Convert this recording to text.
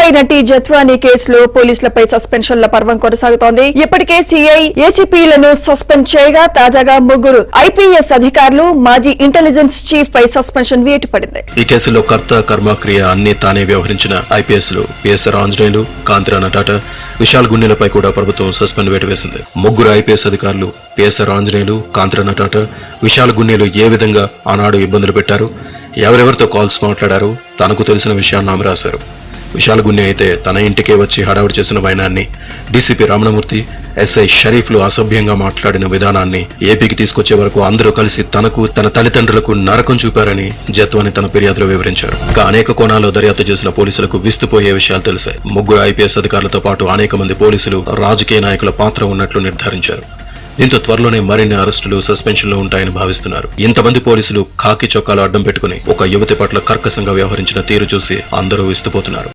ముంబై నటి జత్వానీ కేసులో పోలీసులపై సస్పెన్షన్ల పర్వం కొనసాగుతోంది. ఇప్పటికే సీఐ, ఏసీపీలను సస్పెండ్ చేయగా తాజాగా ముగ్గురు ఐపీఎస్ అధికారులు, మాజీ ఇంటెలిజెన్స్ చీఫ్ పై సస్పెన్షన్ వేటు పడింది. ఈ కేసులో కర్త కర్మక్రియ అన్ని తానే వ్యవహరించిన ఐపీఎస్లు పిఎస్ఆర్ ఆంజనేయులు, కాంతిరాణ టాటా, విశాల్ గున్నెలపై కూడా ప్రభుత్వం సస్పెండ్ వేటు వేసింది. ముగ్గురు ఐపీఎస్ అధికారులు పిఎస్ఆర్ ఆంజనేయులు, కాంతిరాణ టాటా, విశాల్ గున్నెలు ఏ విధంగా ఆనాడు ఇబ్బందులు పెట్టారు, ఎవరెవరితో కాల్స్ మాట్లాడారు, తనకు తెలిసిన విషయాన్ని ఆమె రాశారు. విశాల్ గున్నె అయితే తన ఇంటికే వచ్చి హడావుడి చేసిన వైనాన్ని, డీసీపీ రమణమూర్తి, ఎస్ఐ షరీఫ్లు అసభ్యంగా మాట్లాడిన విధానాన్ని ఏపీకి తీసుకొచ్చే వరకు అందరూ కలిసి తనకు, తన తల్లిదండ్రులకు నరకం చూపారని జత్వానీ తన ఫిర్యాదులో వివరించారు. ఇంకా అనేక కోణాల్లో దర్యాప్తు చేసిన పోలీసులకు విస్తుపోయే విషయాలు తెలిసాయి. ముగ్గురు ఐపీఎస్ అధికారులతో పాటు అనేక మంది పోలీసులు, రాజకీయ నాయకుల పాత్ర ఉన్నట్లు నిర్ధారించారు. దీంతో త్వరలోనే మరిన్ని అరెస్టులు, సస్పెన్షన్లు ఉంటాయని భావిస్తున్నారు. ఇంతమంది పోలీసులు ఖాకీ చొక్కాలు అడ్డం పెట్టుకుని ఒక యువతి పట్ల కర్కశంగా వ్యవహరించిన తీరు చూసి అందరూ విస్తుపోతున్నారు.